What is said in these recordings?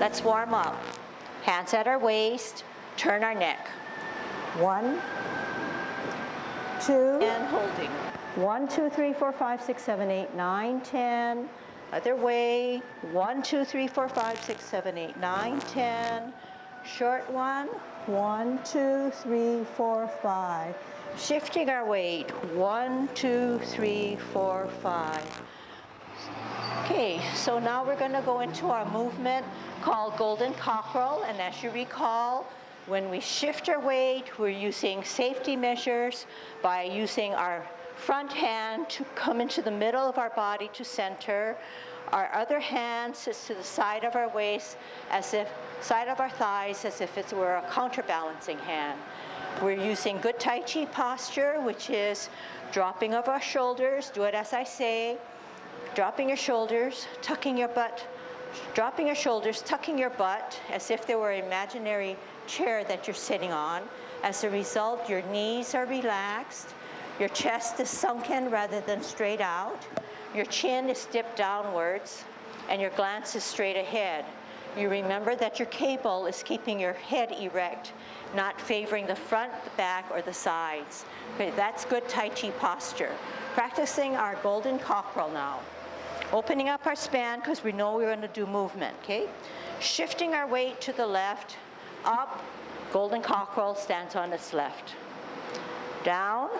Let's warm up. Hands at our waist, turn our neck. 1, 2, and holding. 1, 2, 3, 4, 5, 6, 7, 8, 9, 10. Other way. 1, 2, 3, 4, 5, 6, 7, 8, 9, 10. Short one. 1, 2, 3, 4, 5. Shifting our weight. 1, 2, 3, 4, 5. Okay, so now we're going to go into our movement called Golden Cockerel. And as you recall, when we shift our weight, we're using safety measures by using our front hand to come into the middle of our body to center. Our other hand sits to the side of our waist, side of our thighs, as if it were a counterbalancing hand. We're using good Tai Chi posture, which is dropping of our shoulders. Do it as I say. Dropping your shoulders, tucking your butt, dropping your shoulders, tucking your butt as if there were an imaginary chair that you're sitting on. As a result, your knees are relaxed, your chest is sunken rather than straight out, your chin is dipped downwards, and your glance is straight ahead. You remember that your cable is keeping your head erect, not favoring the front, the back, or the sides. Okay, that's good Tai Chi posture. Practicing our Golden Cockerel now. Opening up our span because we know we're going to do movement, okay? Shifting our weight to the left, up, Golden Cockerel stands on its left. Down,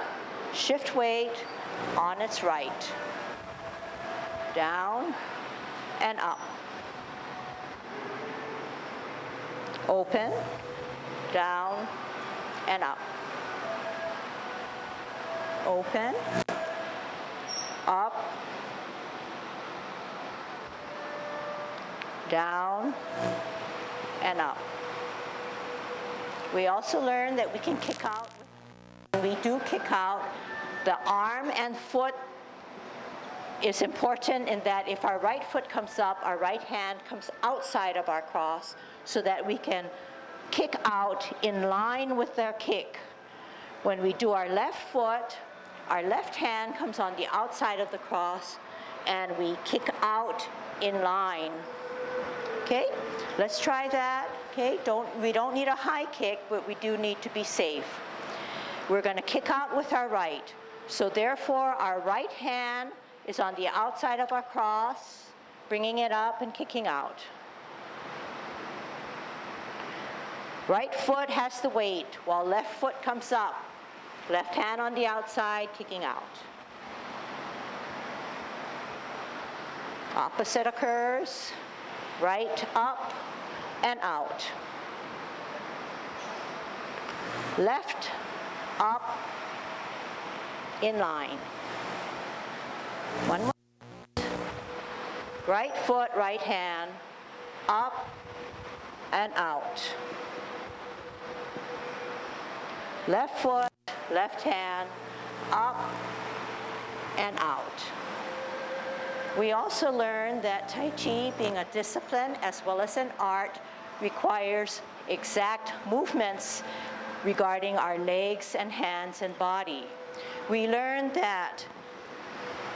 shift weight on its right. Down and up. Open, down and up. Open, up, down, and up. We also learned that we can kick out. When we do kick out, the arm and foot is important in that if our right foot comes up, our right hand comes outside of our cross so that we can kick out in line with our kick. When we do our left foot, our left hand comes on the outside of the cross and we kick out in line. Okay, let's try that. Okay, we don't need a high kick, but we do need to be safe. We're going to kick out with our right. So therefore, our right hand is on the outside of our cross, bringing it up and kicking out. Right foot has the weight, while left foot comes up. Left hand on the outside, kicking out. Opposite occurs. Right up and out. Left, up, in line. One more. Right foot, right hand, up and out. Left foot, left hand, up and out. We also learned that Tai Chi, being a discipline as well as an art, requires exact movements regarding our legs and hands and body. We learned that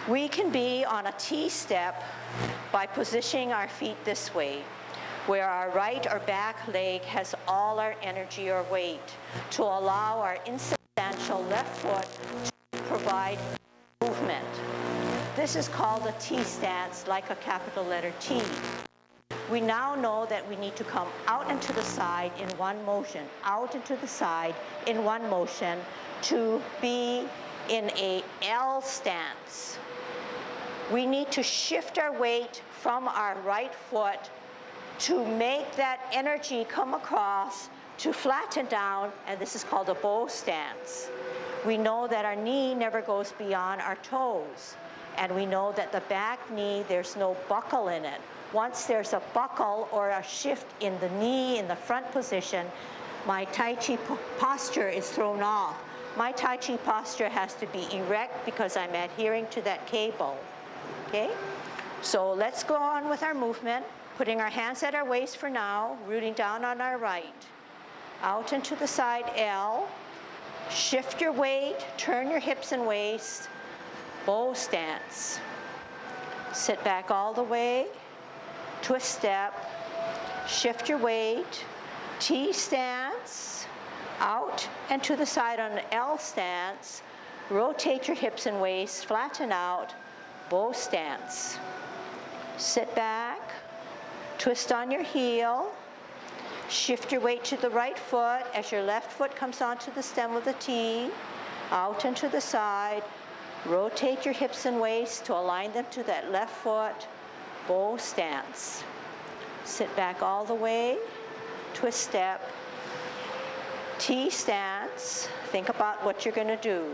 we can be on a T-step by positioning our feet this way, where our right or back leg has all our energy or weight to allow our insubstantial left foot to provide movement. This is called a T-stance, like a capital letter T. We now know that we need to come out and to the side in one motion, out and to the side in one motion to be in a L stance. We need to shift our weight from our right foot to make that energy come across to flatten down, and this is called a bow stance. We know that our knee never goes beyond our toes. And we know that the back knee, there's no buckle in it. Once there's a buckle or a shift in the knee in the front position, my Tai Chi posture is thrown off. My Tai Chi posture has to be erect because I'm adhering to that cable. Okay? So let's go on with our movement, putting our hands at our waist for now, rooting down on our right. Out and to the side, L. Shift your weight, turn your hips and waist. Bow stance. Sit back all the way to a step. shift your weight, T stance, out and to the side on an L stance, rotate your hips and waist, flatten out, bow stance. Sit back, twist on your heel, shift your weight to the right foot as your left foot comes onto the stem of the T, out and to the side, rotate your hips and waist to align them to that left foot, bow stance. Sit back all the way, twist step, T stance. Think about what you're going to do.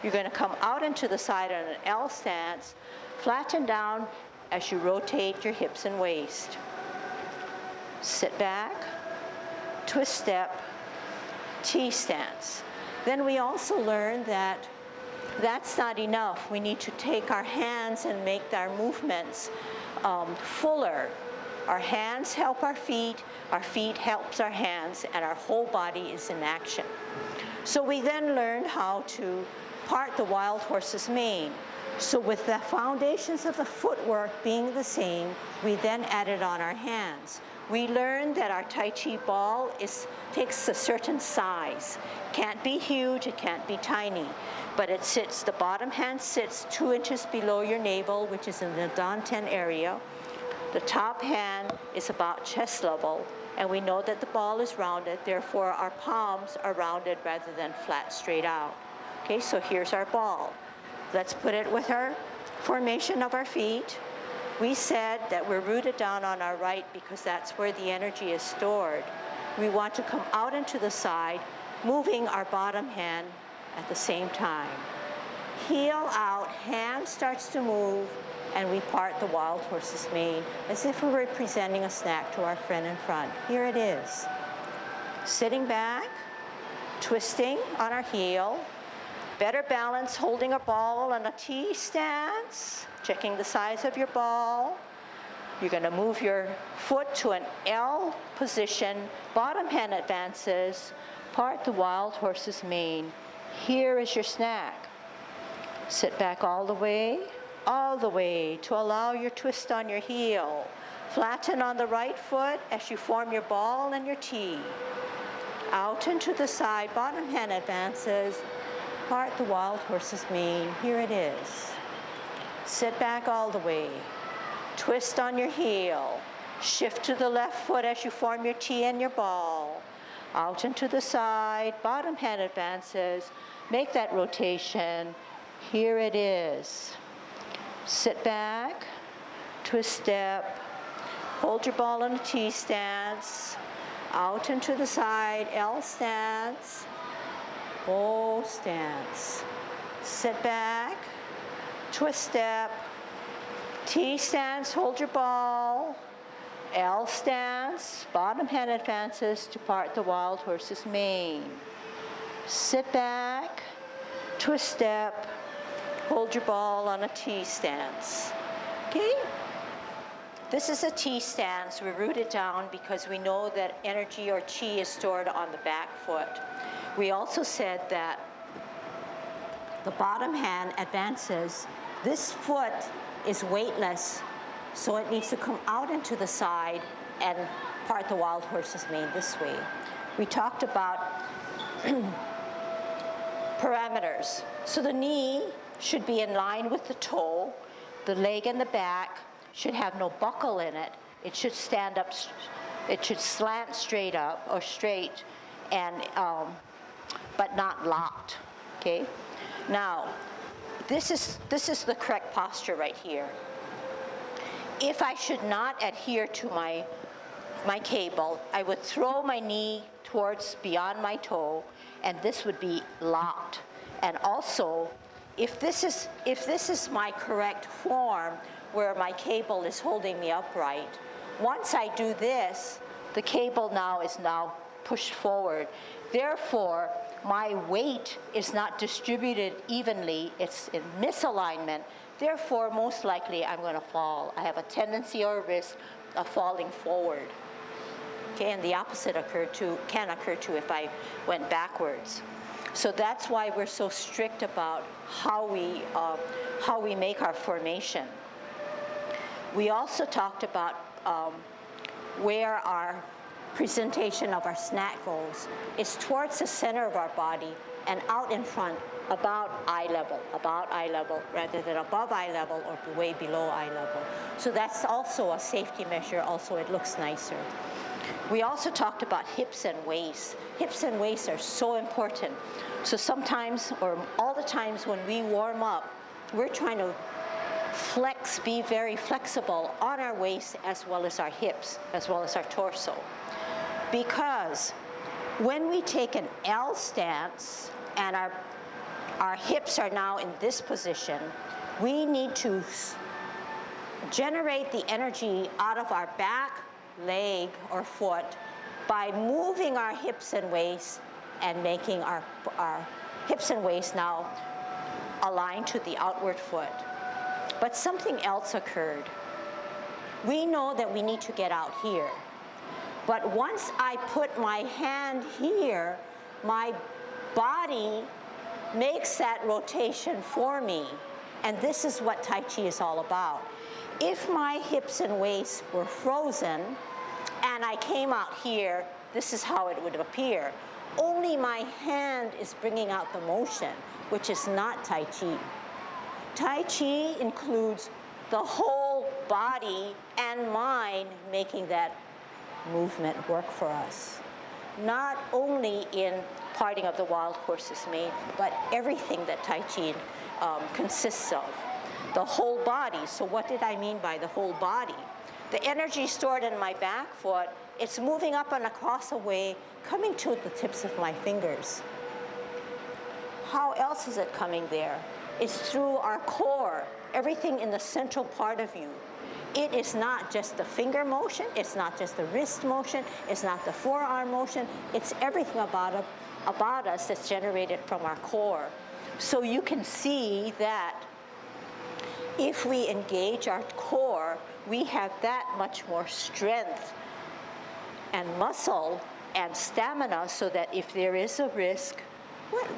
You're going to come out into the side on an L stance, flatten down as you rotate your hips and waist. Sit back, twist step, T stance. Then we also learned that that's not enough. We need to take our hands and make our movements fuller. Our hands help our feet helps our hands, and our whole body is in action. So we then learned how to part the wild horse's mane. So with the foundations of the footwork being the same, we then added on our hands. We learned that our Tai Chi ball takes a certain size. Can't be huge, it can't be tiny, but it sits, the bottom hand sits 2 inches below your navel, which is in the dantian area. The top hand is about chest level, and we know that the ball is rounded, therefore our palms are rounded rather than flat straight out. Okay, so here's our ball. Let's put it with our formation of our feet. We said that we're rooted down on our right because that's where the energy is stored. We want to come out into the side, moving our bottom hand at the same time. Heel out, hand starts to move, and we part the wild horse's mane as if we were presenting a snack to our friend in front. Here it is. Sitting back, twisting on our heel, better balance, holding a ball on a T stance, checking the size of your ball. You're going to move your foot to an L position, bottom hand advances, part the wild horse's mane. Here is your snack. Sit back all the way to allow your twist on your heel. Flatten on the right foot as you form your ball and your T. Out and to the side, bottom hand advances, part the wild horse's mane. Here it is. Sit back all the way. Twist on your heel. Shift to the left foot as you form your T and your ball. Out and to the side, bottom hand advances. Make that rotation. Here it is. Sit back, twist step, hold your ball in a T stance, out and to the side, L stance, bow stance. Sit back, twist step, T stance, hold your ball, L stance, bottom hand advances to part the wild horse's mane. Sit back, twist step, hold your ball on a T stance. Okay? This is a T stance. We root it down because we know that energy or chi is stored on the back foot. We also said that the bottom hand advances. This foot is weightless, so it needs to come out into the side and part the wild horse's mane this way. We talked about parameters. So the knee should be in line with the toe. The leg and the back should have no buckle in it. It should stand up, it should slant straight up or straight, and but not locked. Okay. Now, this is the correct posture right here. If I should not adhere to my cable, I would throw my knee towards beyond my toe, and this would be locked. And also, if this is my correct form, where my cable is holding me upright, once I do this, the cable is now pushed forward. Therefore, my weight is not distributed evenly. It's in misalignment. Therefore, most likely, I'm going to fall. I have a tendency or a risk of falling forward. Okay, and the opposite can occur too if I went backwards. So that's why we're so strict about how we make our formation. We also talked about where our presentation of our snack goes is towards the center of our body and out in front, about eye level, rather than above eye level or way below eye level. So that's also a safety measure. Also, it looks nicer. We also talked about hips and waist. Hips and waist are so important. So sometimes, or all the times when we warm up, we're trying to be very flexible on our waist as well as our hips, as well as our torso. Because when we take an L stance and our hips are now in this position, we need to generate the energy out of our back, leg, or foot by moving our hips and waist and making our hips and waist now aligned to the outward foot. But something else occurred. We know that we need to get out here. But once I put my hand here, my body makes that rotation for me. And this is what Tai Chi is all about. If my hips and waist were frozen and I came out here, this is how it would appear. Only my hand is bringing out the motion, which is not Tai Chi. Tai Chi includes the whole body and mind making that movement work for us. Not only in parting of the wild horse's mane, but everything that Tai Chi consists of. The whole body. So what did I mean by the whole body? The energy stored in my back foot, it's moving up and across the way, coming to the tips of my fingers. How else is it coming there? It's through our core, everything in the central part of you. It is not just the finger motion, it's not just the wrist motion, it's not the forearm motion, it's everything about us that's generated from our core. So you can see that if we engage our core, we have that much more strength and muscle and stamina so that if there is a risk,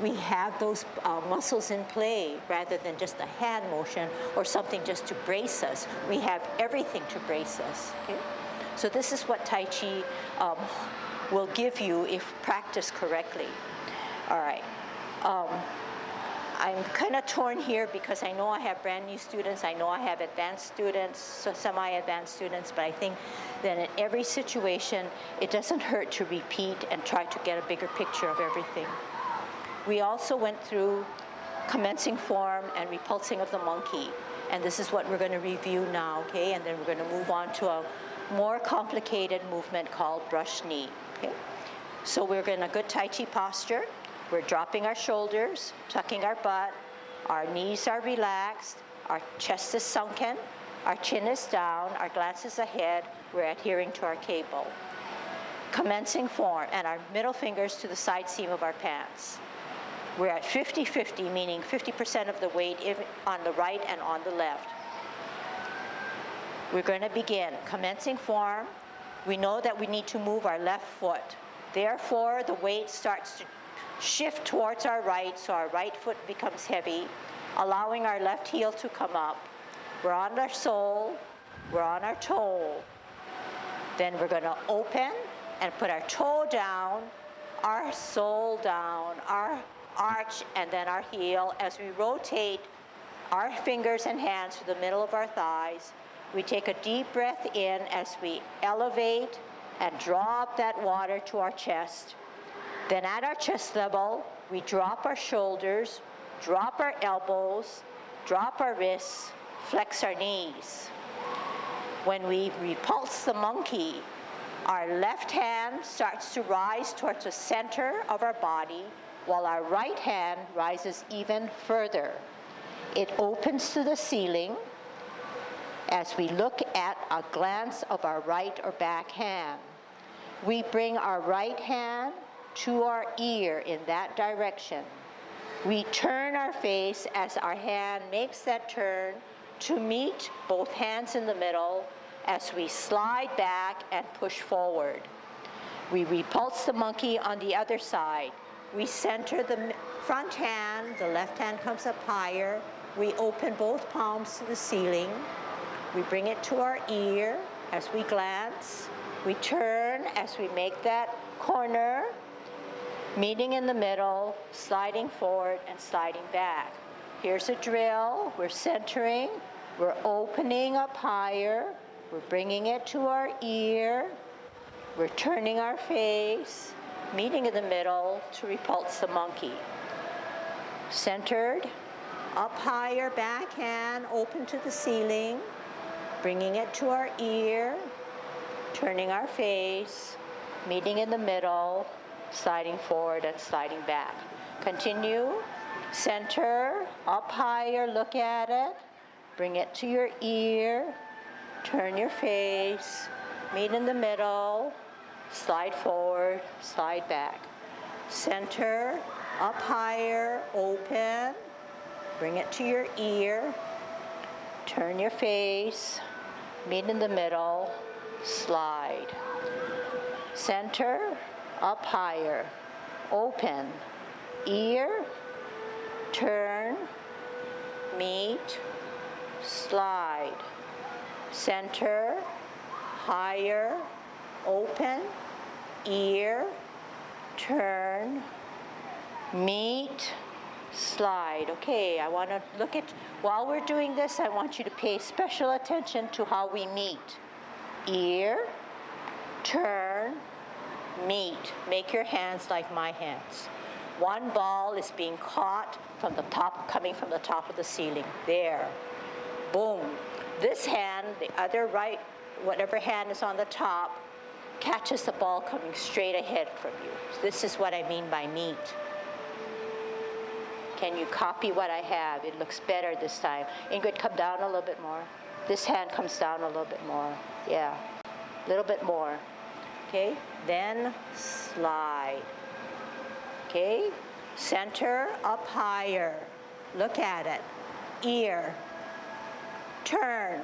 we have those muscles in play rather than just a hand motion or something just to brace us. We have everything to brace us. Okay? So this is what Tai Chi will give you if practiced correctly. All right. I'm kind of torn here because I know I have brand new students. I know I have advanced students, so semi-advanced students, but I think that in every situation, it doesn't hurt to repeat and try to get a bigger picture of everything. We also went through commencing form and repulsing of the monkey. And this is what we're going to review now, okay? And then we're going to move on to a more complicated movement called brush knee, okay? So we're in a good Tai Chi posture. We're dropping our shoulders, tucking our butt. Our knees are relaxed. Our chest is sunken. Our chin is down. Our glance is ahead. We're adhering to our cable. Commencing form, and our middle fingers to the side seam of our pants. We're at 50-50, meaning 50% of the weight on the right and on the left. We're going to begin. Commencing form, we know that we need to move our left foot. Therefore, the weight starts to shift towards our right, so our right foot becomes heavy, allowing our left heel to come up. We're on our sole, we're on our toe. Then we're going to open and put our toe down, our sole down, our arch, and then our heel. As we rotate our fingers and hands to the middle of our thighs, we take a deep breath in as we elevate and draw up that water to our chest. Then at our chest level, we drop our shoulders, drop our elbows, drop our wrists, flex our knees. When we repulse the monkey, our left hand starts to rise towards the center of our body, while our right hand rises even further. It opens to the ceiling as we look at a glance of our right or back hand. We bring our right hand to our ear in that direction. We turn our face as our hand makes that turn to meet both hands in the middle as we slide back and push forward. We repulse the monkey on the other side. We center the front hand, the left hand comes up higher. We open both palms to the ceiling. We bring it to our ear as we glance. We turn as we make that corner, meeting in the middle, sliding forward and sliding back. Here's a drill. We're centering. We're opening up higher. We're bringing it to our ear. We're turning our face, meeting in the middle to repulse the monkey. Centered, up higher, backhand, open to the ceiling, bringing it to our ear, turning our face, meeting in the middle, sliding forward and sliding back. Continue. Center, up higher, look at it, bring it to your ear, turn your face, meet in the middle, slide forward, slide back. Center, up higher, open, bring it to your ear, turn your face, meet in the middle, slide. Center, up higher, open, ear, turn, meet, slide. Center, higher, open, ear, turn, meet, slide. Okay, I want to look at, while we're doing this, I want you to pay special attention to how we meet. Ear, turn, meet. Make your hands like my hands. One ball is being caught from the top, coming from the top of the ceiling. There. Boom. This hand, the other right, whatever hand is on the top, catches the ball coming straight ahead from you. This is what I mean by meet. Can you copy what I have? It looks better this time. Ingrid, come down a little bit more. This hand comes down a little bit more. Yeah. A little bit more. Okay? Then slide. Okay? Center, up higher. Look at it. Ear. Turn.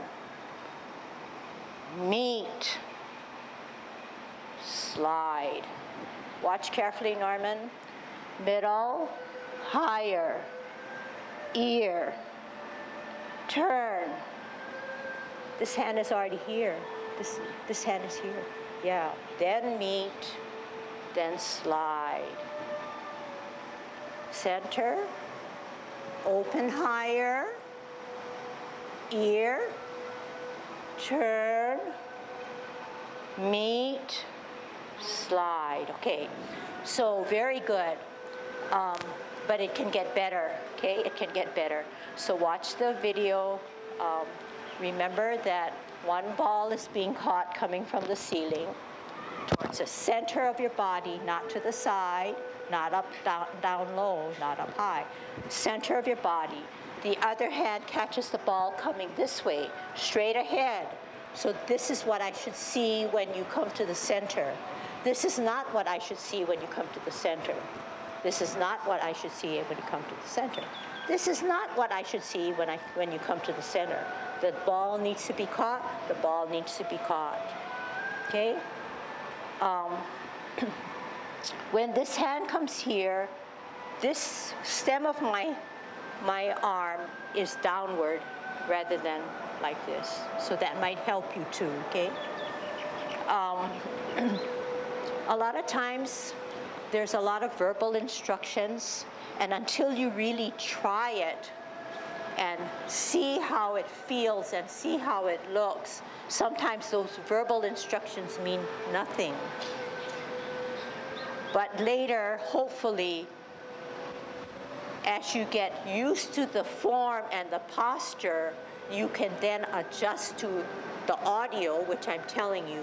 Meet. Slide. Watch carefully, Norman. Middle, higher. Ear. Turn. This hand is already here. This hand is here. Yeah. Then meet. Then slide. Center. Open higher. Ear. Turn. Meet. Slide. Okay. So very good. But it can get better. Okay. It can get better. So watch the video. Remember that one ball is being caught coming from the ceiling towards the center of your body, not to the side, not up, down low, not up high. Center of your body. The other hand catches the ball coming this way, straight ahead. So this is what I should see when you come to the center. This is not what I should see when you come to the center. This is not what I should see when you come to the center. This is not what I should see when you come to the center. The ball needs to be caught. The ball needs to be caught. Okay? When this hand comes here, this stem of my arm is downward rather than like this. So that might help you too, okay? A lot of times, there's a lot of verbal instructions, and until you really try it and see how it feels and see how it looks, sometimes those verbal instructions mean nothing. But later, hopefully, as you get used to the form and the posture, you can then adjust to the audio, which I'm telling you,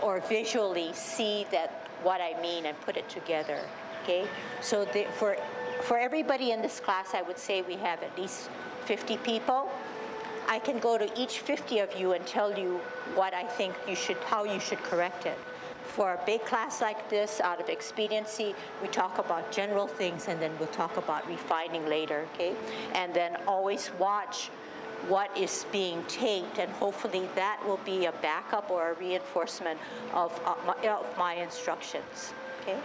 or visually see that what I mean and put it together. Okay? So for everybody in this class, I would say we have at least 50 people. I can go to each 50 of you and tell you what I think how you should correct it. For a big class like this, out of expediency, we talk about general things and then we'll talk about refining later, okay? And then always watch what is being taped, and hopefully that will be a backup or a reinforcement of my instructions, okay?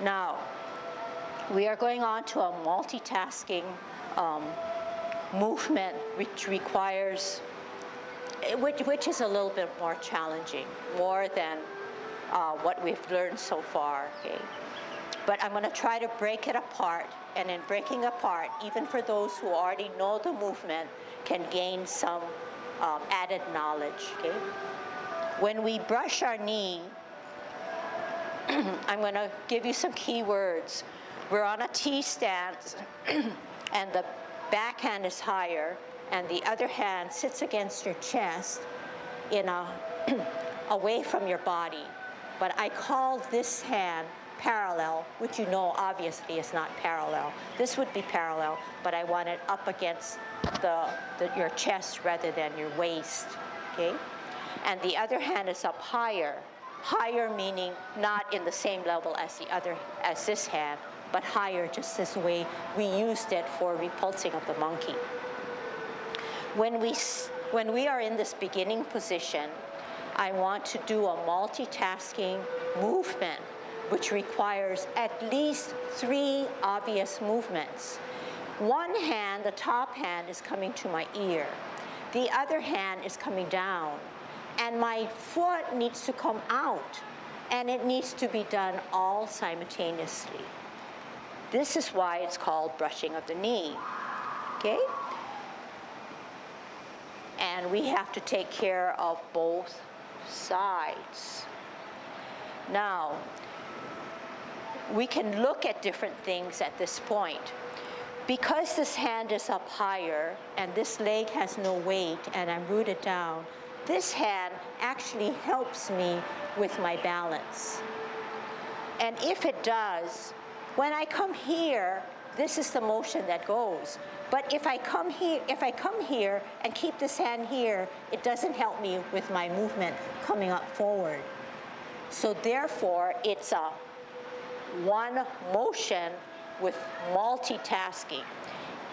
Now, we are going on to a multitasking movement which requires which is a little bit more challenging, more than what we've learned so far, okay? But I'm going to try to break it apart, and in breaking apart, even for those who already know the movement, can gain some added knowledge, okay? When we brush our knee, I'm going to give you some key words. We're on a T stance, and the back hand is higher, and the other hand sits against your chest in away from your body. But I call this hand parallel, which you know obviously is not parallel. This would be parallel, but I want it up against your chest rather than your waist, okay? And the other hand is up higher. Higher meaning not in the same level as this hand, but higher just this way we used it for repulsing of the monkey. When we are in this beginning position, I want to do a multitasking movement, which requires at least 3 obvious movements. One hand, the top hand, is coming to my ear. The other hand is coming down. And my foot needs to come out. And it needs to be done all simultaneously. This is why it's called brushing of the knee. Okay? And we have to take care of both sides. Now, we can look at different things at this point. Because this hand is up higher and this leg has no weight and I'm rooted down, this hand actually helps me with my balance. And if it does, when I come here, this is the motion that goes. But if I come here and keep this hand here, it doesn't help me with my movement coming up forward. So therefore, it's a one motion with multitasking.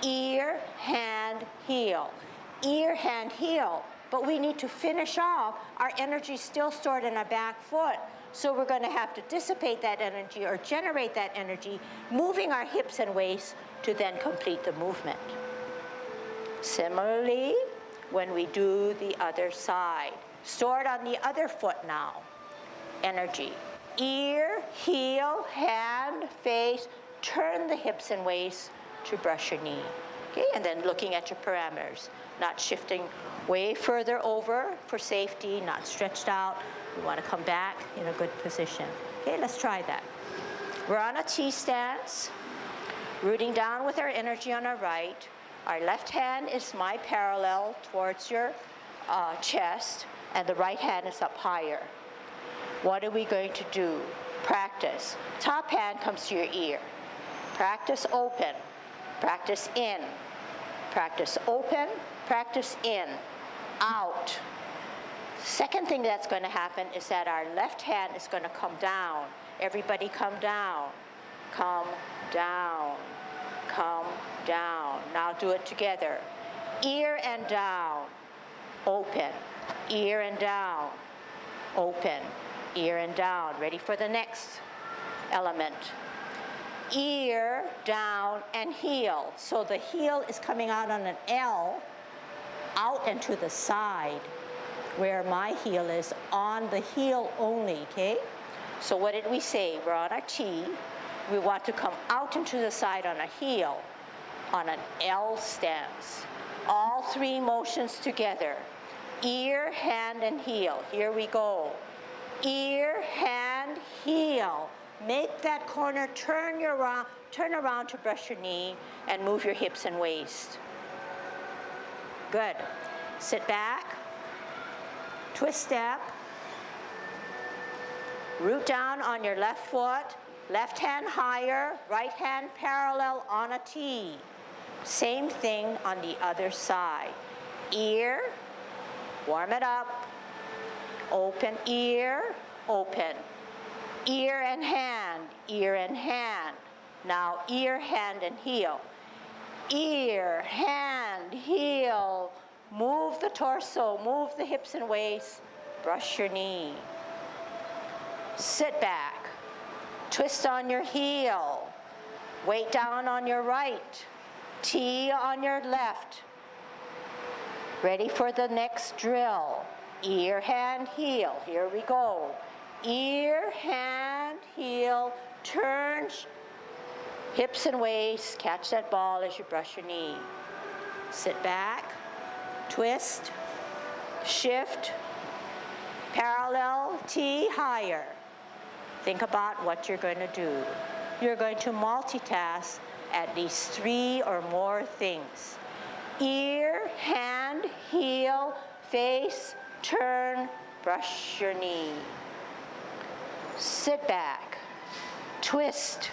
Ear, hand, heel. Ear, hand, heel. But we need to finish off. Our energy is still stored in our back foot. So we're going to have to dissipate that energy or generate that energy, moving our hips and waist to then complete the movement. Similarly, when we do the other side, stored on the other foot now, energy. Ear, heel, hand, face, turn the hips and waist to brush your knee. Okay, and then looking at your parameters, not shifting way further over for safety, not stretched out. We want to come back in a good position. Okay, let's try that. We're on a T stance, rooting down with our energy on our right. Our left hand is my parallel towards your chest, and the right hand is up higher. What are we going to do? Practice. Top hand comes to your ear. Practice open. Practice in. Practice open. Practice in. Out. Second thing that's going to happen is that our left hand is going to come down. Everybody come down. Come down. Come down. Now do it together. Ear and down. Open. Ear and down. Open. Ear and down. Ready for the next element. Ear, down, and heel. So the heel is coming out on an L, out and to the side, where my heel is on the heel only, okay? So what did we say? We're on our T. We want to come out and to the side on a heel, on an L stance. All 3 motions together. Ear, hand, and heel. Here we go. Ear, hand, heel. Make that corner, turn around to brush your knee and move your hips and waist. Good. Sit back. Twist step. Root down on your left foot. Left hand higher, right hand parallel on a T. Same thing on the other side. Ear, warm it up. Open ear, open. Ear and hand, ear and hand. Now ear, hand, and heel. Ear, hand, heel. Move the torso, move the hips and waist. Brush your knee. Sit back. Twist on your heel. Weight down on your right. T on your left. Ready for the next drill. Ear, hand, heel. Here we go. Ear, hand, heel, turn, hips and waist. Catch that ball as you brush your knee. Sit back, twist, shift, parallel, T, higher. Think about what you're going to do. You're going to multitask at least 3 or more things. Ear, hand, heel, face, turn, brush your knee. Sit back, twist,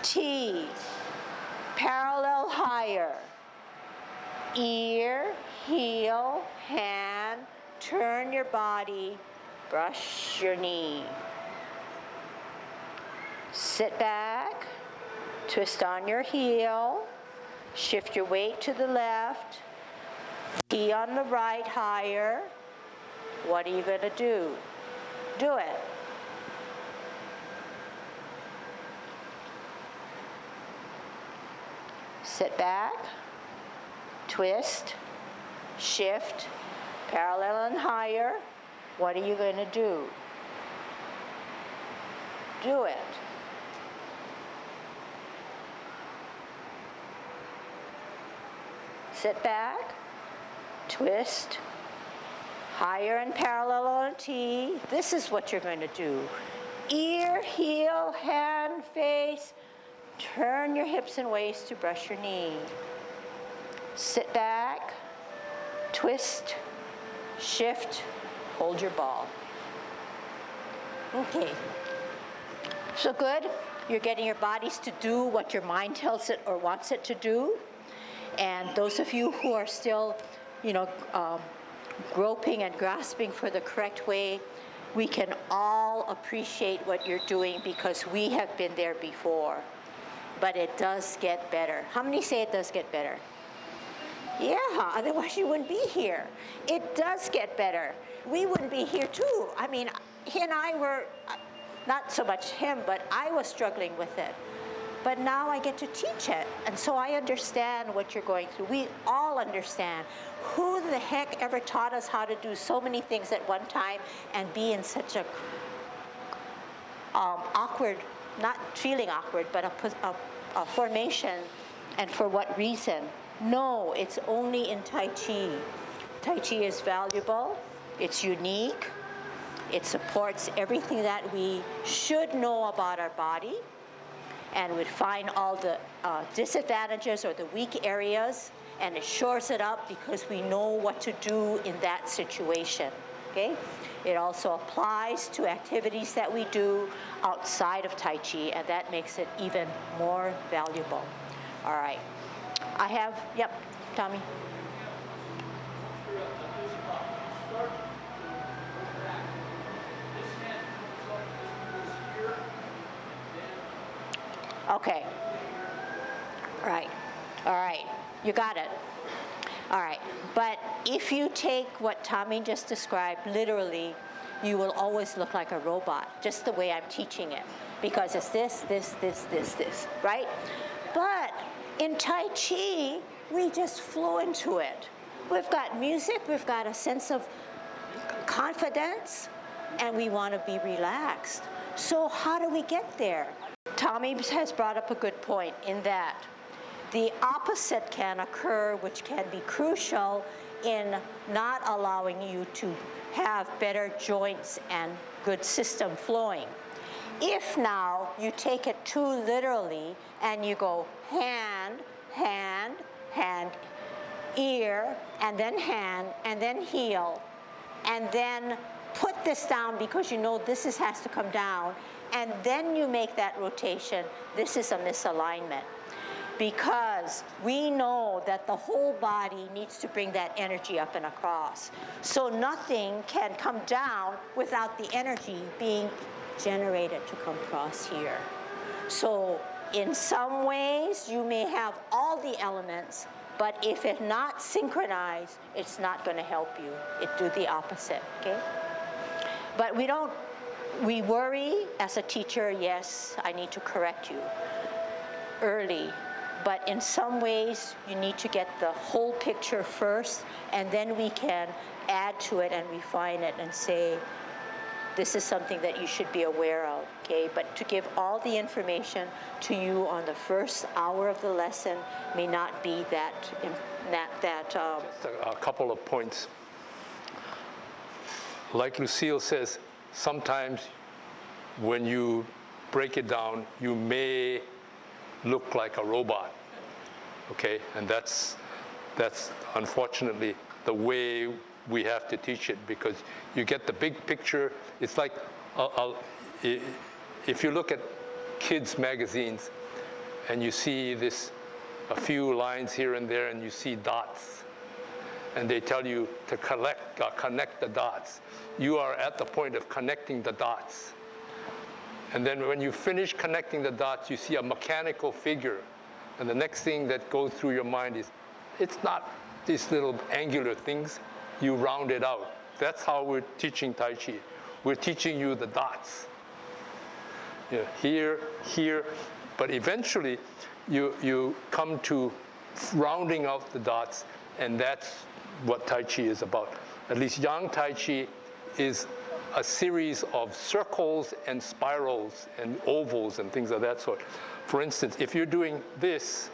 T, parallel higher. Ear, heel, hand, turn your body, brush your knee. Sit back, twist on your heel, shift your weight to the left, T on the right higher. What are you going to do? Do it. Sit back, twist, shift, parallel and higher. What are you going to do? Do it. Sit back, twist, higher and parallel on T. This is what you're going to do. Ear, heel, hand, face. Turn your hips and waist to brush your knee. Sit back, twist, shift, hold your ball. Okay. So good. You're getting your bodies to do what your mind tells it or wants it to do. And those of you who are still, groping and grasping for the correct way, we can all appreciate what you're doing because we have been there before. But it does get better. How many say it does get better? Yeah, otherwise you wouldn't be here. It does get better. We wouldn't be here too. I mean, he and I were, not so much him, but I was struggling with it. But now I get to teach it, and so I understand what you're going through. We all understand. Who the heck ever taught us how to do so many things at one time and be in such a awkward, not feeling awkward, but a formation, and for what reason? No, it's only in Tai Chi. Tai Chi is valuable, it's unique, it supports everything that we should know about our body, and would find all the disadvantages or the weak areas, and it shores it up because we know what to do in that situation, okay? It also applies to activities that we do outside of Tai Chi, and that makes it even more valuable. All right. Yep, Tommy. Okay. All right. You got it. All right. But if you take what Tommy just described literally, you will always look like a robot, just the way I'm teaching it, because it's this, right? But in Tai Chi, we just flow into it. We've got music, we've got a sense of confidence, and we want to be relaxed. So how do we get there? Tommy has brought up a good point in that the opposite can occur, which can be crucial in not allowing you to have better joints and good system flowing. If now you take it too literally and you go hand, hand, hand, ear, and then heel, and then put this down because you know this has to come down, and then you make that rotation, this is a misalignment. Because we know that the whole body needs to bring that energy up and across. So nothing can come down without the energy being generated to come across here. So in some ways, you may have all the elements, but if it's not synchronized, it's not going to help you. It do the opposite, okay? But we worry as a teacher, yes, I need to correct you early. but in some ways you need to get the whole picture first, and then we can add to it and refine it and say, this is something that you should be aware of, okay? But to give all the information to you on the first hour of the lesson may not be Just a couple of points. Like Lucille says, sometimes when you break it down, you may look like a robot, okay? And that's unfortunately the way we have to teach it, because you get the big picture. It's like, if you look at kids' magazines and you see a few lines here and there and you see dots, and they tell you to connect the dots. You are at the point of connecting the dots. And then when you finish connecting the dots, you see a mechanical figure. And the next thing that goes through your mind is, it's not these little angular things, you round it out. That's how we're teaching Tai Chi. We're teaching you the dots. You know, here, here, but eventually you come to rounding out the dots, and that's what Tai Chi is about. At least Yang Tai Chi is a series of circles and spirals and ovals and things of that sort. For instance, if you're doing this,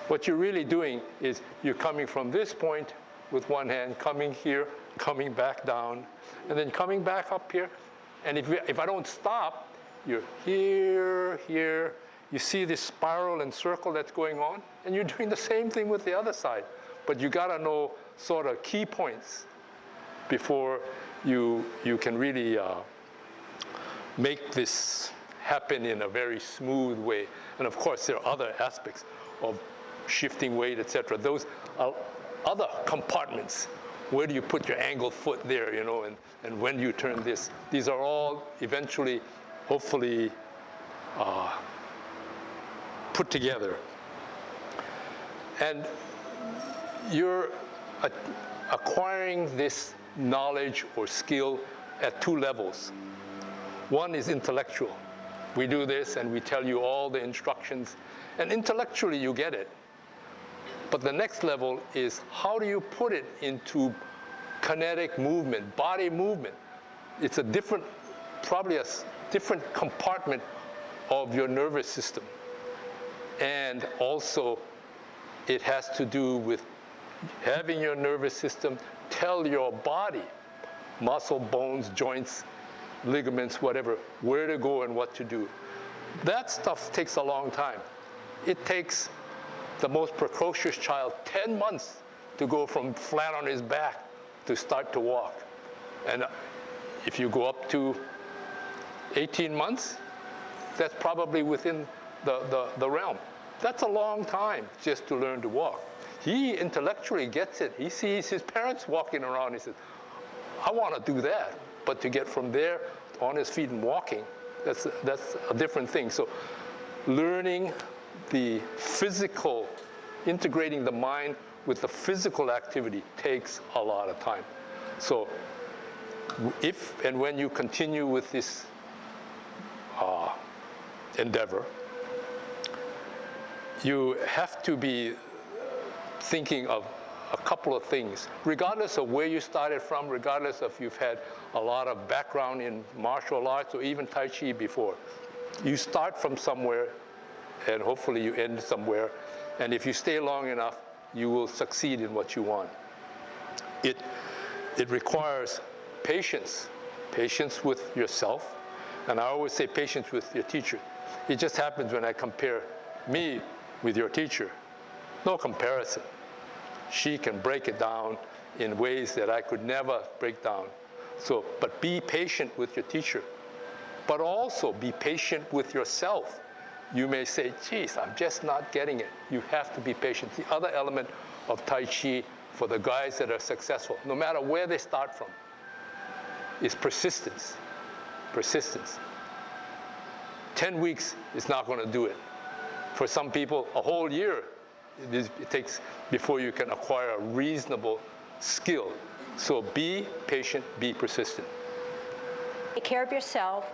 what you're really doing is you're coming from this point with one hand, coming here, coming back down, and then coming back up here. And if I don't stop, you're here, here. You see this spiral and circle that's going on, and you're doing the same thing with the other side. But you gotta know sort of key points before you can really make this happen in a very smooth way. And of course, there are other aspects of shifting weight, etc. Those are other compartments. Where do you put your angled foot there, you know, and when you turn this? These are all eventually, hopefully, put together. And you're acquiring this knowledge or skill at two levels. One is intellectual. We do this and we tell you all the instructions, and intellectually you get it. But the next level is, how do you put it into kinetic movement, body movement? It's a different, probably a different compartment of your nervous system. And also, it has to do with having your nervous system tell your body, muscle, bones, joints, ligaments, whatever, where to go and what to do. That stuff takes a long time. It takes the most precocious child 10 months to go from flat on his back to start to walk. And if you go up to 18 months, that's probably within the realm. That's a long time just to learn to walk. He intellectually gets it. He sees his parents walking around. He says, I want to do that. But to get from there on his feet and walking, that's a different thing. So learning the physical, integrating the mind with the physical activity takes a lot of time. So if and when you continue with this endeavor, you have to be thinking of a couple of things, regardless of where you started from, regardless of if you've had a lot of background in martial arts or even Tai Chi before. You start from somewhere, and hopefully you end somewhere. And if you stay long enough, you will succeed in what you want. It requires patience, patience with yourself. And I always say patience with your teacher. It just happens when I compare me with your teacher. No comparison. She can break it down in ways that I could never break down. So, but be patient with your teacher. But also be patient with yourself. You may say, geez, I'm just not getting it. You have to be patient. The other element of Tai Chi for the guys that are successful, no matter where they start from, is persistence. Persistence. 10 weeks is not going to do it. For some people, a whole year it takes before you can acquire a reasonable skill. So be patient, be persistent. Take care of yourself,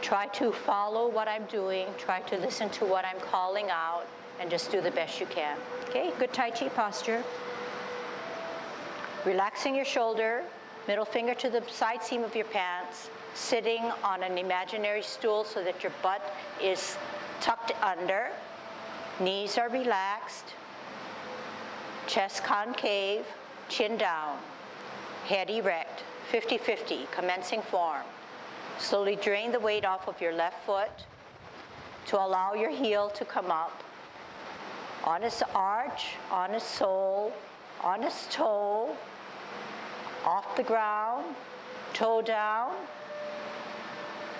Try to follow what I'm doing. Try to listen to what I'm calling out and just do the best you can. Okay, good Tai Chi posture. Relaxing your shoulder, middle finger to the side seam of your pants, sitting on an imaginary stool so that your butt is tucked under, knees are relaxed, chest concave, chin down, head erect, 50-50, commencing form. Slowly drain the weight off of your left foot to allow your heel to come up. On its arch, on its sole, on its toe, off the ground, toe down,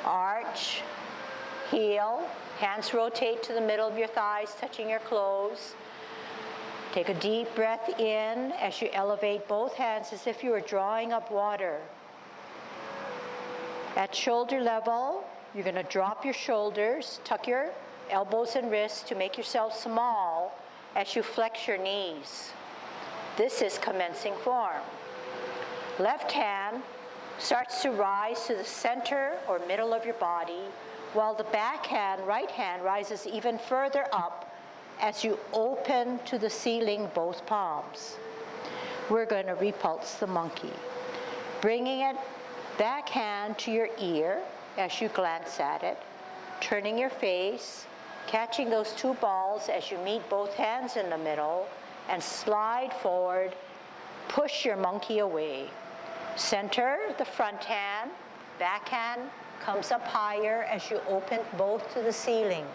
arch, heel, hands rotate to the middle of your thighs, touching your clothes. Take a deep breath in as you elevate both hands as if you were drawing up water. At shoulder level, you're going to drop your shoulders, tuck your elbows and wrists to make yourself small as you flex your knees. This is commencing form. Left hand starts to rise to the center or middle of your body, while the back hand, right hand, rises even further up as you open to the ceiling both palms. We're going to repulse the monkey, bringing it back hand to your ear as you glance at it, turning your face, catching those two balls as you meet both hands in the middle, and slide forward, push your monkey away. Center the front hand, back hand comes up higher as you open both to the ceiling.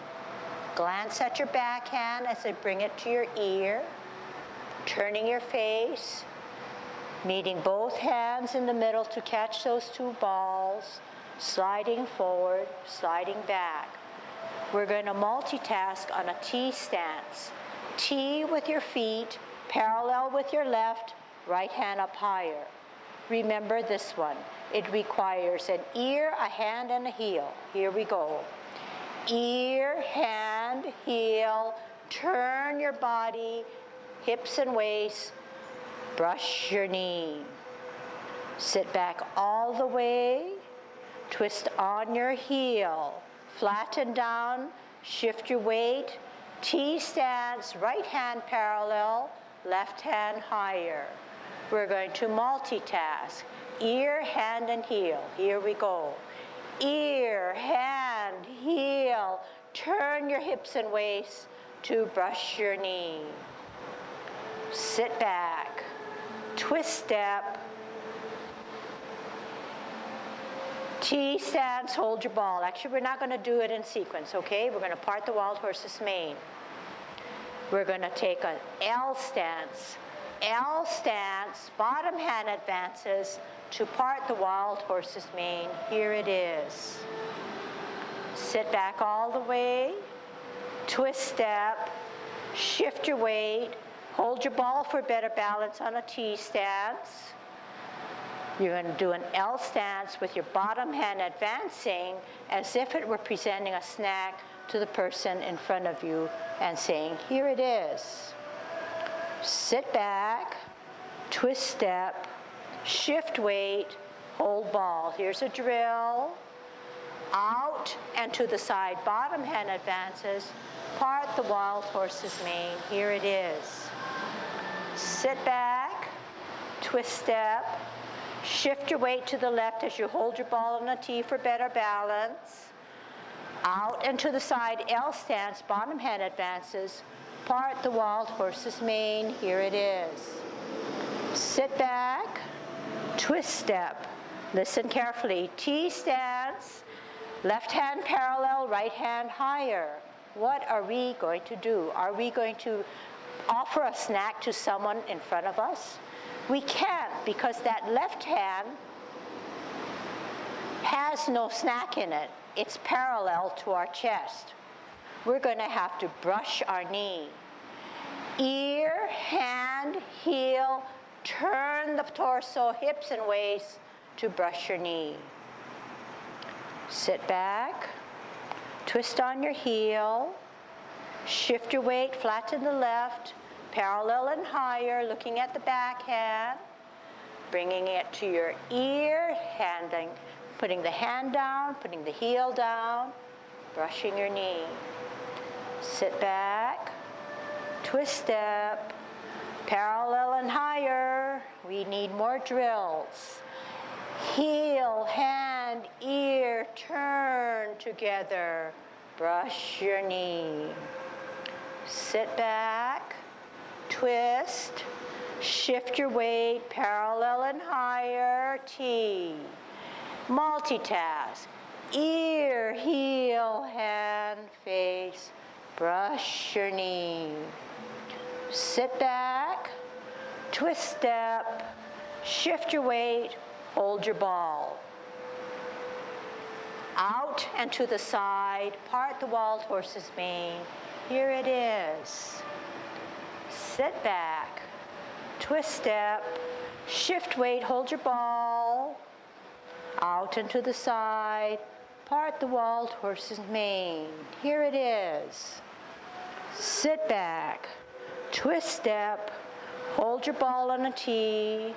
Glance at your back hand as I bring it to your ear, turning your face, meeting both hands in the middle to catch those two balls, sliding forward, sliding back. We're going to multitask on a T stance. T with your feet, parallel with your left, right hand up higher. Remember this one. It requires an ear, a hand, and a heel. Here we go. Ear, hand, heel, turn your body, hips and waist, brush your knee. Sit back all the way, twist on your heel, flatten down, shift your weight, T stance, right hand parallel, left hand higher. We're going to multitask, ear, hand, and heel. Here we go. Ear, hand, heel, turn your hips and waist to brush your knee. Sit back, twist step, T stance, hold your ball. Actually, we're not going to do it in sequence, okay? We're going to part the wild horse's mane. We're going to take an L stance. L stance, bottom hand advances to part the wild horse's mane. Here it is. Sit back all the way, twist step, shift your weight, hold your ball for better balance on a T stance. You're going to do an L stance with your bottom hand advancing as if it were presenting a snack to the person in front of you and saying, here it is. Sit back, twist step, shift weight, hold ball. Here's a drill. Out and to the side, bottom hand advances, part the wild horse's mane. Here it is. Sit back, twist step, shift your weight to the left as you hold your ball on a T for better balance. Out and to the side, L stance, bottom hand advances, part the wild horse's mane. Here it is. Sit back, twist step. Listen carefully. T stance, left hand parallel, right hand higher. What are we going to do? Are we going to offer a snack to someone in front of us? We can't, because that left hand has no snack in it. It's parallel to our chest. We're going to have to brush our knee. Ear, hand, heel, turn the torso, hips and waist to brush your knee. Sit back, twist on your heel, shift your weight, flatten the left, parallel and higher, looking at the back hand, bringing it to your ear, handing putting the hand down, putting the heel down, brushing your knee. Sit back, twist step, parallel and higher. We need more drills. Heel, hand, ear, turn together. Brush your knee. Sit back, twist, shift your weight, parallel and higher, T. Multitask. Ear, heel, hand, face. Brush your knee. Sit back, twist step, shift your weight, hold your ball. Out and to the side, part the wild horse's mane. Here it is. Sit back, twist step, shift weight, hold your ball. Out and to the side, part the wild horse's mane. Here it is. Sit back, twist step, hold your ball on a T,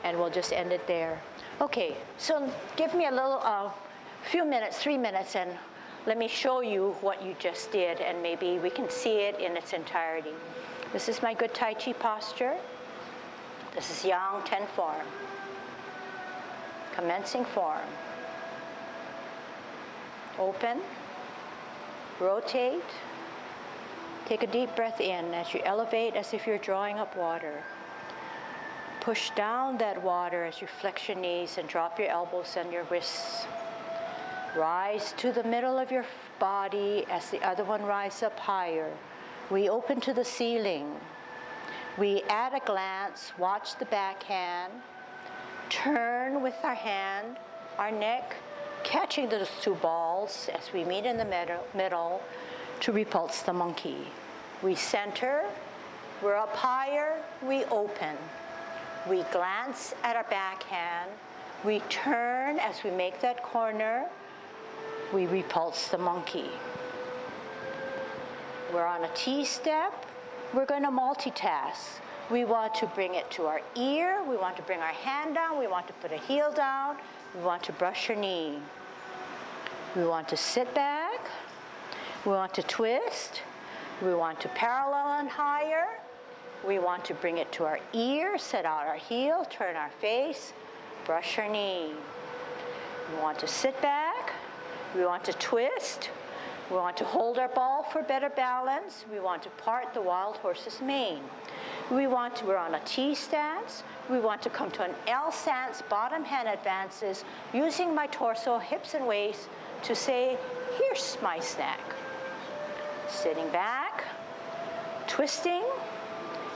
and we'll just end it there. Okay, so give me a little, few minutes, 3 minutes, and let me show you what you just did, and maybe we can see it in its entirety. This is my good Tai Chi posture. This is Yang 10 form. Commencing form. Open, rotate, take a deep breath in as you elevate as if you're drawing up water. Push down that water as you flex your knees and drop your elbows and your wrists. Rise to the middle of your body as the other one rises up higher. We open to the ceiling. We at a glance watch the back hand. Turn with our hand, our neck, catching those two balls as we meet in the middle to repulse the monkey. We center, we're up higher, we open. We glance at our backhand, we turn as we make that corner, we repulse the monkey. We're on a T step, we're going to multitask. We want to bring it to our ear, we want to bring our hand down, we want to put a heel down, we want to brush your knee. We want to sit back, we want to twist, we want to parallel and higher, we want to bring it to our ear, set out our heel, turn our face, brush our knee. We want to sit back, we want to twist, we want to hold our ball for better balance, we want to part the wild horse's mane. We're on a T stance, we want to come to an L stance, bottom hand advances, using my torso, hips and waist to say, here's my snack. Sitting back, twisting,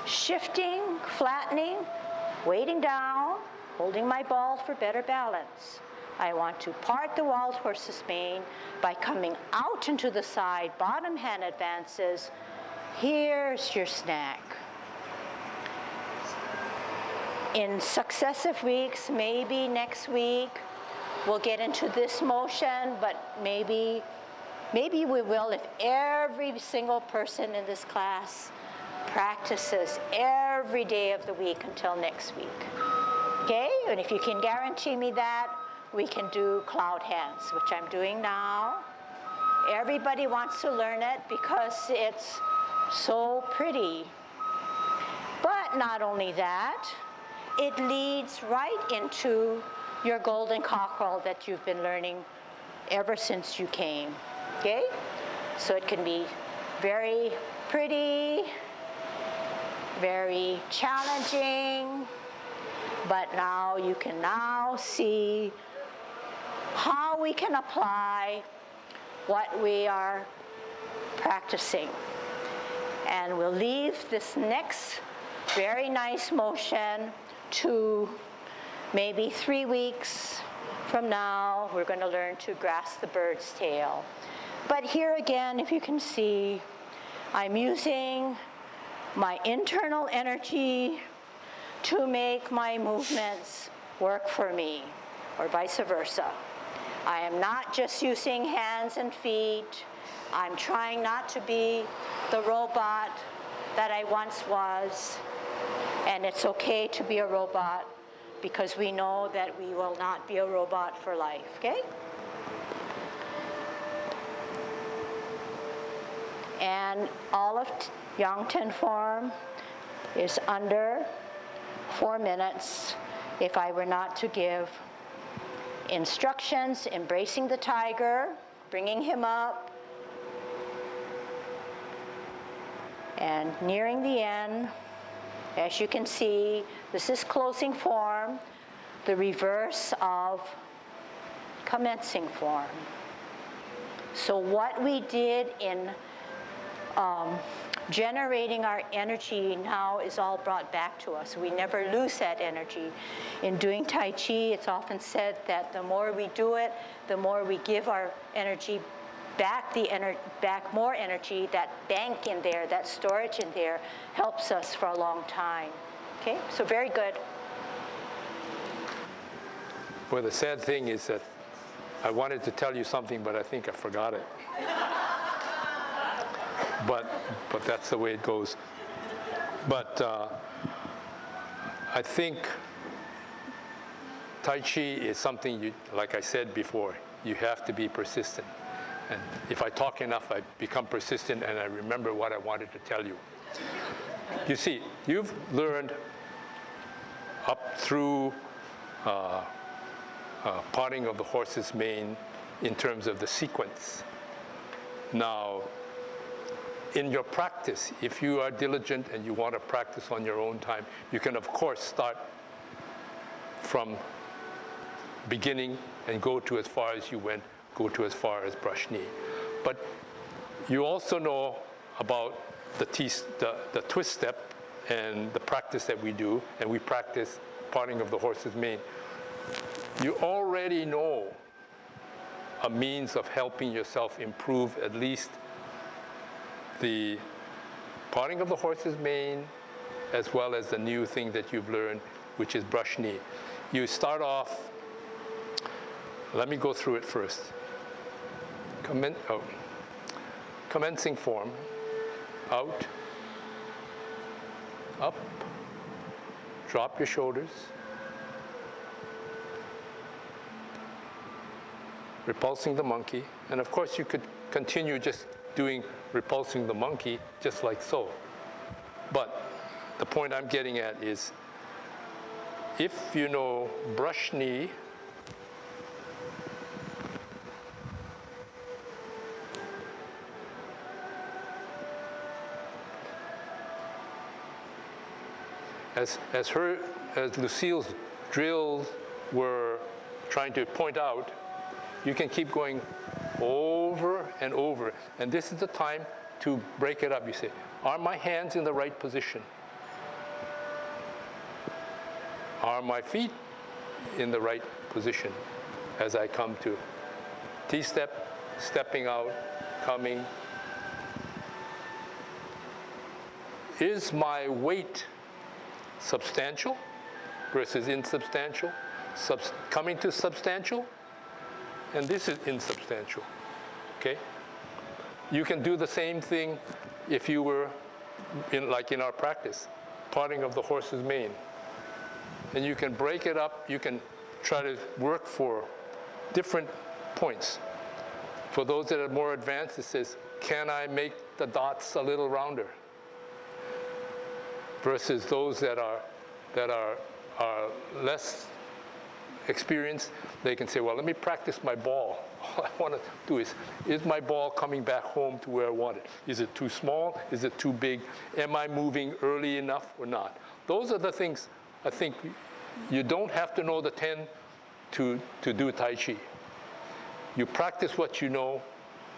shifting, flattening, weighting down, holding my ball for better balance. I want to part the wild horse's mane by coming out into the side, bottom hand advances. Here's your snack. In successive weeks, maybe next week, we'll get into this motion, but maybe we will if every single person in this class practices every day of the week until next week. Okay? And if you can guarantee me that, we can do cloud hands, which I'm doing now. Everybody wants to learn it because it's so pretty. But not only that, it leads right into your golden cockerel that you've been learning ever since you came, okay? So it can be very pretty, very challenging, but now you can now see how we can apply what we are practicing. And we'll leave this next very nice motion to maybe 3 weeks from now. We're going to learn to grasp the bird's tail. But here again, if you can see, I'm using my internal energy to make my movements work for me, or vice versa. I am not just using hands and feet. I'm trying not to be the robot that I once was. And it's okay to be a robot, because we know that we will not be a robot for life, okay? And all of Yangten form is under 4 minutes if I were not to give instructions, embracing the tiger, bringing him up, and nearing the end. As you can see, this is closing form, the reverse of commencing form. So what we did in generating our energy now is all brought back to us. We never lose that energy. In doing Tai Chi, it's often said that the more we do it, the more we give our energy back, back more energy. That bank in there, that storage in there, helps us for a long time. Okay, so very good. Well, the sad thing is that I wanted to tell you something, but I think I forgot it. But that's the way it goes. But I think Tai Chi is something, you, like I said before, you have to be persistent. And if I talk enough, I become persistent and I remember what I wanted to tell you. You see, you've learned up through parting of the horse's mane in terms of the sequence. Now, in your practice, if you are diligent and you want to practice on your own time, you can, of course, start from beginning and go to as far as you went, go to as far as brush knee. But you also know about the twist step and the practice that we do, and we practice parting of the horse's mane. You already know a means of helping yourself improve at least the parting of the horse's mane, as well as the new thing that you've learned, which is brush knee. You start off, let me go through it first. Commencing form, out, up, drop your shoulders, repulsing the monkey, and of course you could continue just doing repulsing the monkey just like so. But the point I'm getting at is, if you know brush knee, as Lucille's drills were trying to point out, you can keep going over and over. And this is the time to break it up. You say, are my hands in the right position? Are my feet in the right position as I come to T-step, stepping out, coming? Is my weight substantial versus insubstantial? Coming to substantial? And this is insubstantial, okay? You can do the same thing if you were, like in our practice, parting of the horse's mane. And you can break it up. You can try to work for different points. For those that are more advanced, it says, can I make the dots a little rounder? Versus those that are less experienced, they can say, well, let me practice my ball. All I want to do is my ball coming back home to where I want it? Is it too small? Is it too big? Am I moving early enough or not? Those are the things I think you don't have to know the 10 to do Tai Chi. You practice what you know,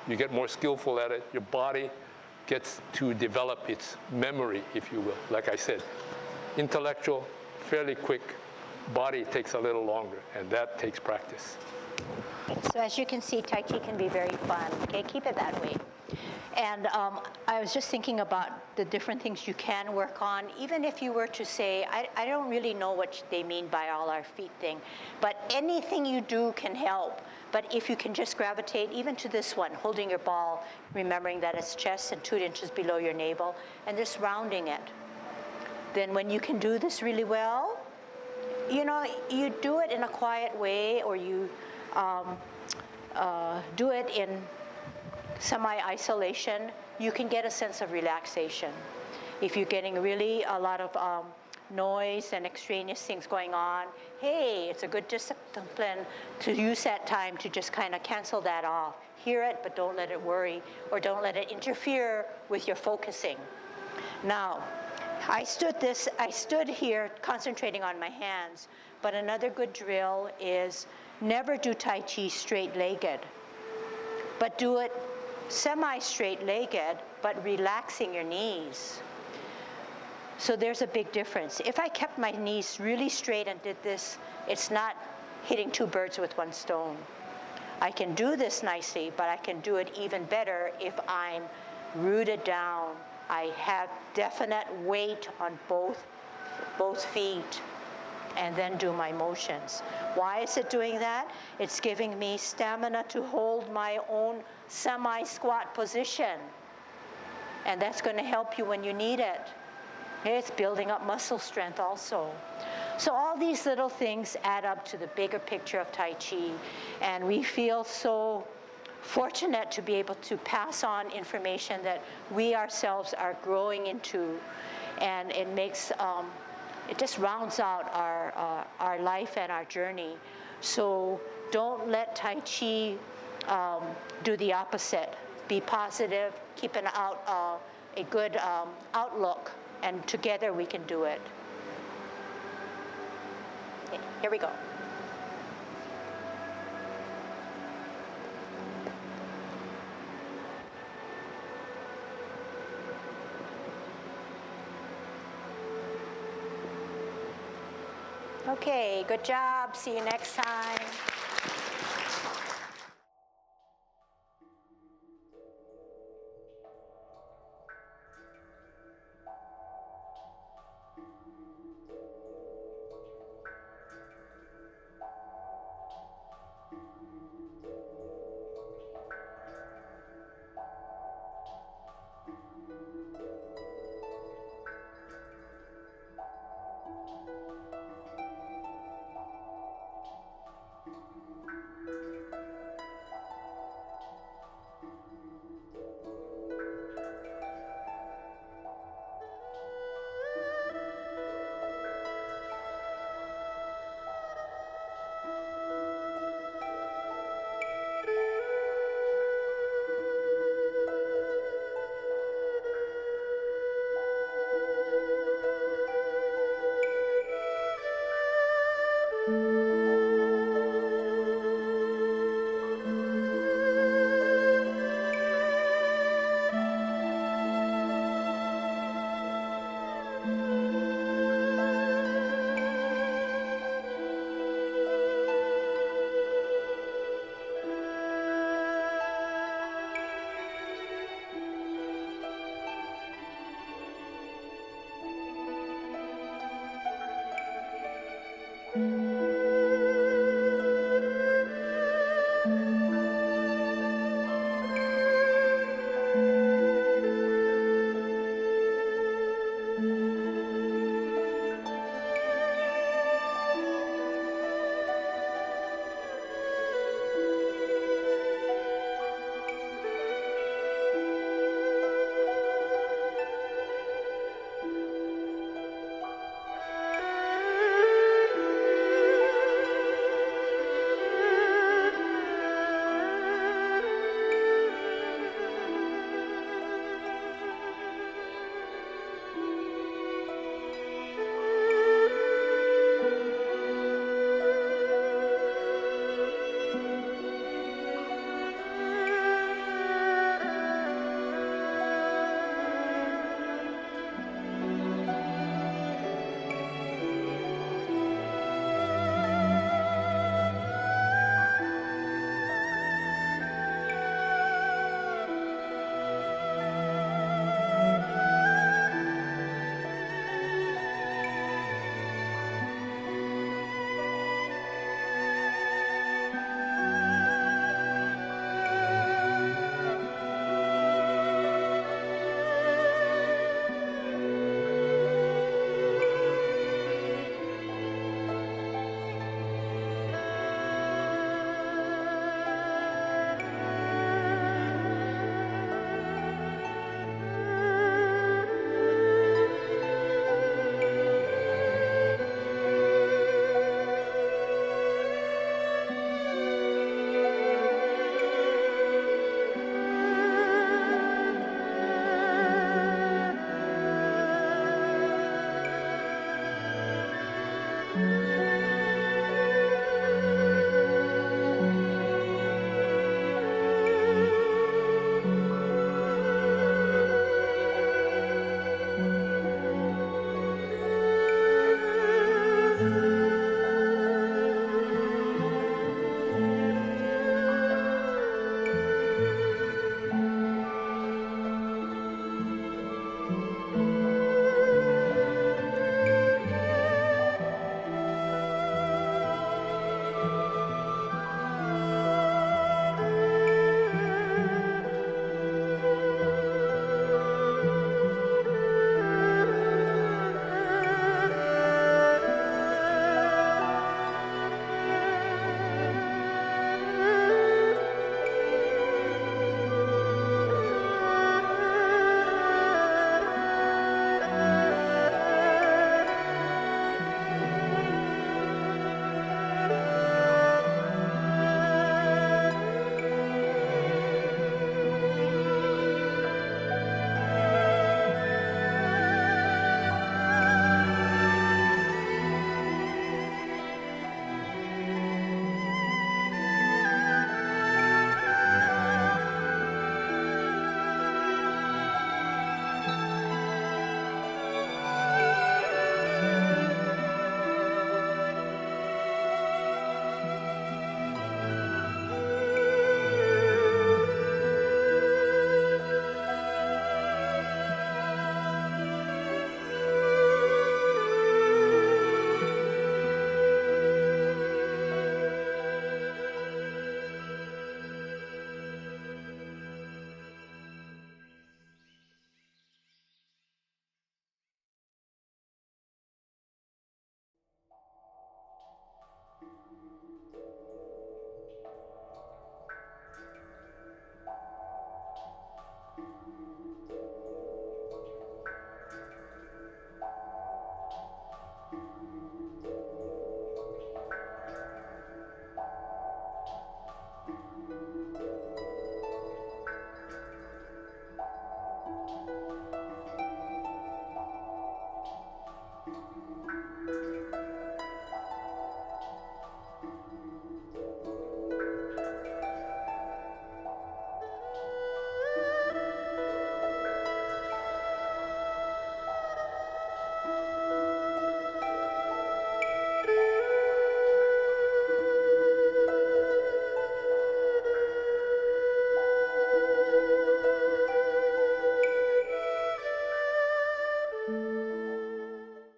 you get more skillful at it, your body gets to develop its memory, if you will. Like I said, intellectual, fairly quick. Body takes a little longer, and that takes practice. So as you can see, Tai Chi can be very fun. Okay, keep it that way. And I was just thinking about the different things you can work on. Even if you were to say, I don't really know what they mean by all our feet thing, but anything you do can help. But if you can just gravitate even to this one, holding your ball, remembering that it's chest and 2 inches below your navel, and just rounding it. Then when you can do this really well, you know, you do it in a quiet way, or you do it in semi-isolation, you can get a sense of relaxation. If you're getting really a lot of noise and extraneous things going on, hey, it's a good discipline to use that time to just kind of cancel that off. Hear it, but don't let it worry, or don't let it interfere with your focusing. Now, I stood here concentrating on my hands, but another good drill is never do Tai Chi straight-legged, but do it semi-straight-legged, but relaxing your knees. So there's a big difference. If I kept my knees really straight and did this, it's not hitting two birds with one stone. I can do this nicely, but I can do it even better if I'm rooted down. I have definite weight on both feet, and then do my motions. Why is it doing that? It's giving me stamina to hold my own semi-squat position. And that's going to help you when you need it. It's building up muscle strength also. So all these little things add up to the bigger picture of Tai Chi. And we feel so fortunate to be able to pass on information that we ourselves are growing into. And it makes, it just rounds out our life and our journey. So don't let Tai Chi do the opposite. Be positive, keep a good outlook, and together we can do it. Okay, here we go. Okay, good job. See you next time.